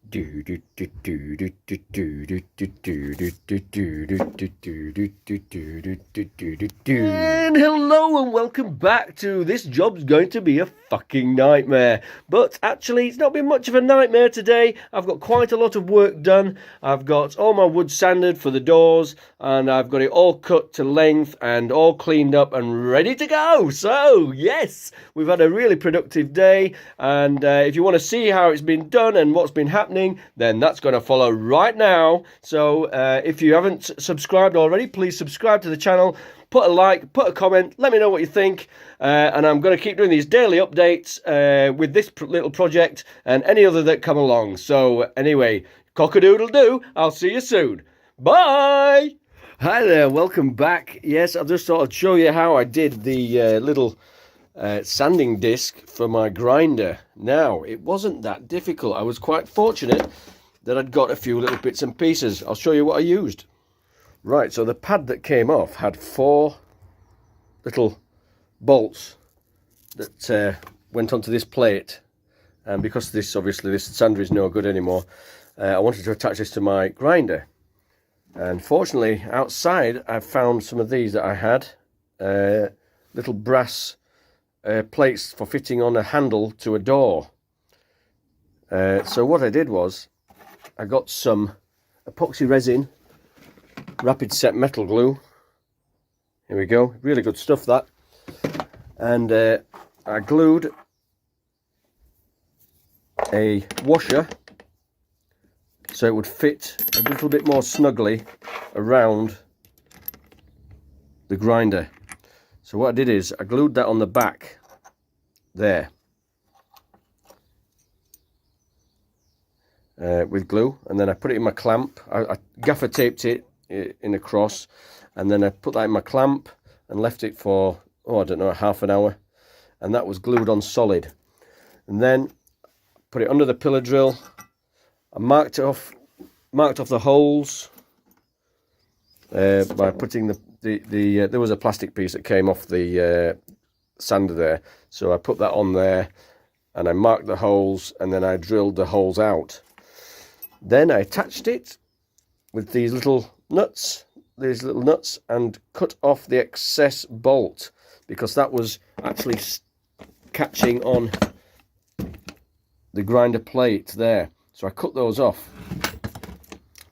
And hello and welcome back to This Job's Going to Be a Fucking Nightmare. But actually, it's not been much of a nightmare today. I've got quite a lot of work done. I've got all my wood sanded for the doors, and I've got it all cut to length and all cleaned up and ready to go. So, yes, we've had a really productive day. And if you want to see how it's been done and what's been happening, then that's going to follow right now. So if you haven't subscribed already, please subscribe to the channel, put a like, put a comment, let me know what you think. And I'm going to keep doing these daily updates with this little project and any other that come along. So anyway, cock-a-doodle-doo, I'll see you soon. Bye! Hi there, welcome back. Yes, I just thought I'd show you how I did the little sanding disc for my grinder. Now, it wasn't that difficult. I was quite fortunate that I'd got a few little bits and pieces. I'll show you what I used. Right, so the pad that came off had 4 little bolts that went onto this plate. And because this sander is no good anymore, I wanted to attach this to my grinder. And fortunately, outside, I found some of these that I had. Little brass plates for fitting on a handle to a door. So what I did was, I got some epoxy resin, rapid set metal glue. Here we go, really good stuff that. And I glued a washer so it would fit a little bit more snugly around the grinder. So what I did is I glued that on the back there with glue, and then I put it in my clamp. I gaffer taped it in a cross, and then I put that in my clamp and left it for, I don't know, half an hour, and that was glued on solid. And then put it under the pillar drill. I marked off the holes by putting there was a plastic piece that came off the sander there, so I put that on there and I marked the holes, and then I drilled the holes out. Then I attached it with these little nuts and cut off the excess bolt, because that was actually catching on the grinder plate there. So I cut those off.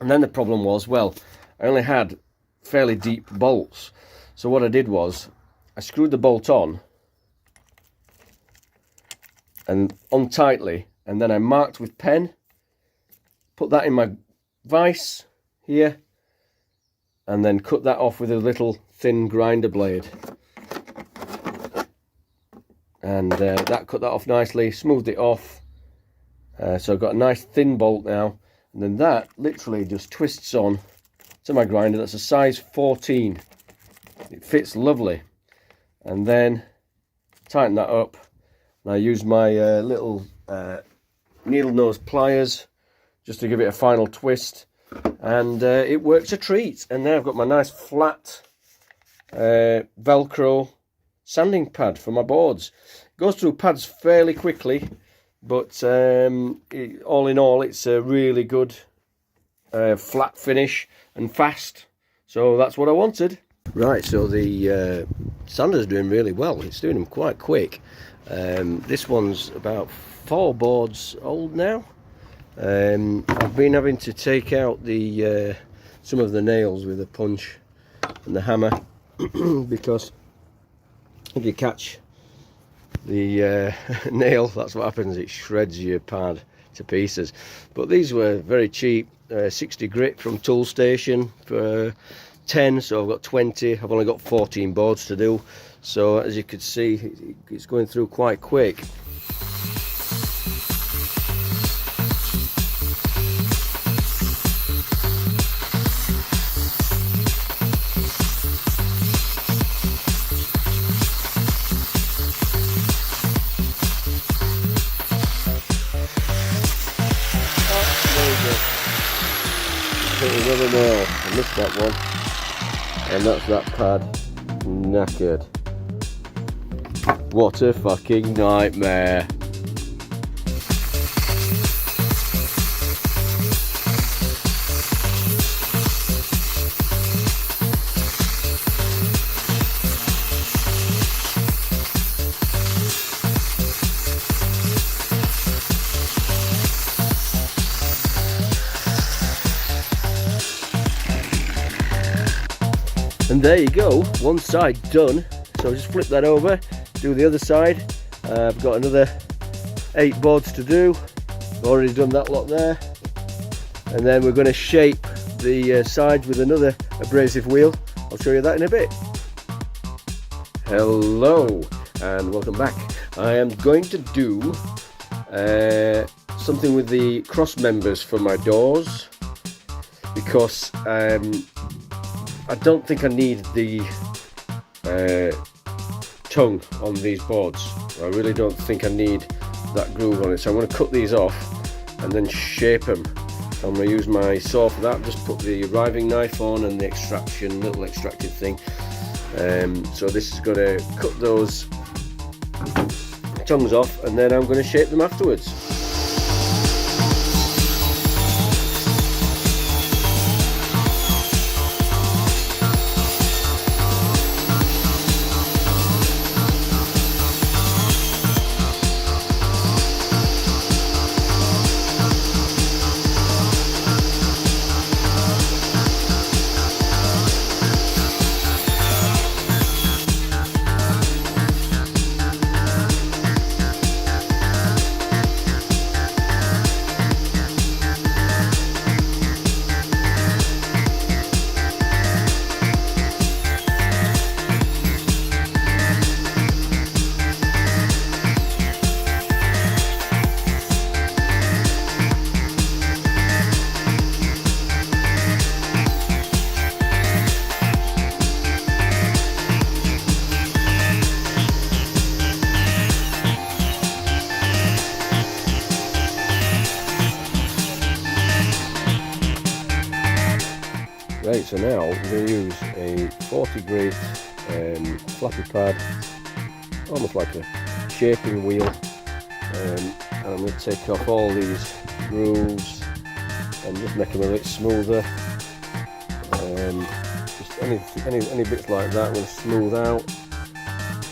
And then the problem was, well, I only had fairly deep bolts. So what I did was, I screwed the bolt on tightly, and then I marked with pen, put that in my vise here, and then cut that off with a little thin grinder blade. And that cut that off nicely, smoothed it off. So I've got a nice thin bolt now, and then that literally just twists on to my grinder. That's a size 14. It fits lovely. And then tighten that up, and I use my little needle nose pliers just to give it a final twist, and it works a treat. And now I've got my nice flat Velcro sanding pad for my boards. It goes through pads fairly quickly, but all in all, it's a really good flat finish and fast. So that's what I wanted. Right, so the sander's doing really well. It's doing them quite quick. This one's about 4 boards old now. I've been having to take out the some of the nails with a punch and the hammer because if you catch the nail, that's what happens, it shreds your pad to pieces. But these were very cheap, 60 grit from Tool Station for 10, so I've got 20. I've only got 14 boards to do, so as you can see, it's going through quite quick. Another nail. I missed that one, and that's that pad knackered. What a fucking nightmare. And there you go, one side done. So just flip that over, do the other side. I've got another 8 boards to do. Already done that lot there. And then we're going to shape the sides with another abrasive wheel. I'll show you that in a bit. Hello and welcome back. I am going to do something with the cross members for my doors, because I don't think I need the tongue on these boards. I really don't think I need that groove on it, so I'm going to cut these off and then shape them. I'm going to use my saw for that. Just put the riving knife on and the little extracted thing. So this is going to cut those tongues off, and then I'm going to shape them afterwards. Right, so now we're going to use a 40 grit flappy pad, almost like a shaping wheel, and I'm going to take off all these grooves and just make them a bit smoother. Just any bits like that I'm going to smooth out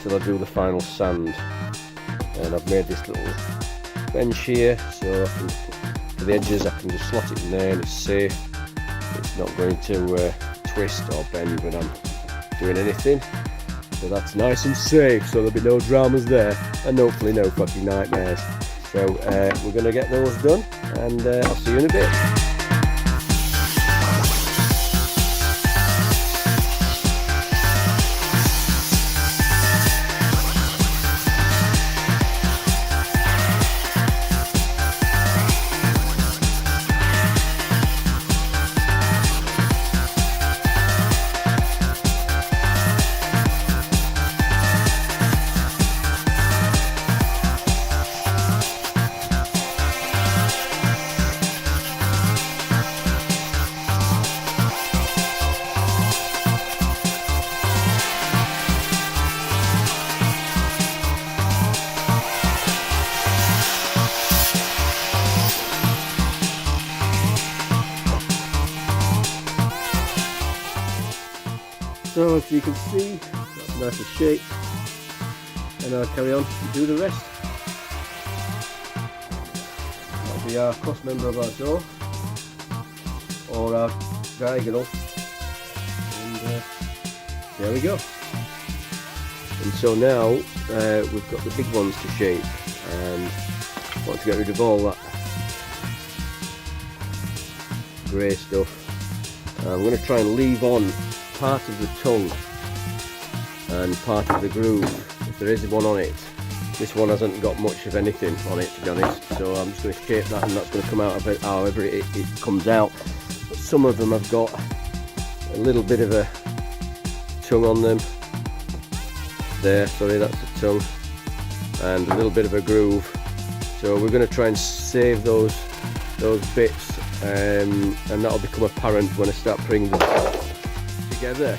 till I do the final sand. And I've made this little bench here, so I can, for the edges I can just slot it in there and it's safe. It's not going to twist or bend when I'm doing anything, so that's nice and safe, so there'll be no dramas there, and hopefully no fucking nightmares. So we're going to get those done, and I'll see you in a bit. So as you can see, that's nice and shaped, and I'll carry on to do the rest. That'll be our cross member of our door, or our diagonal, and there we go. And so now we've got the big ones to shape, and I want to get rid of all that grey stuff. I'm going to try and leave on part of the tongue and part of the groove, if there is one on it. This one hasn't got much of anything on it, to be honest, so I'm just going to shape that, and that's going to come out of it however it comes out. But some of them have got a little bit of a tongue on them. There, sorry, that's the tongue, and a little bit of a groove. So we're going to try and save those bits, and that'll become apparent when I start bringing them together.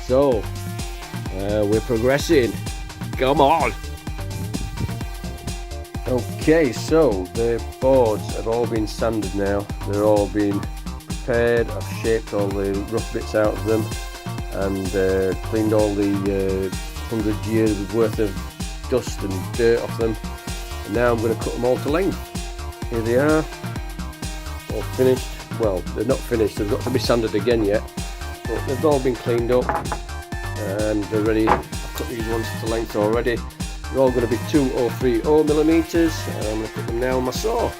So we're progressing, come on. Okay, so the boards have all been sanded now, they're all been prepared. I've shaped all the rough bits out of them and cleaned all the 100 years worth of dust and dirt off them, and now I'm going to cut them all to length. Here they are, all finished. Well, they're not finished, they've got to be sanded again yet. but they've all been cleaned up and they're ready. I've cut these ones to length already. They're all going to be 2 or 3 millimeters, and I'm going to put them now on my saw.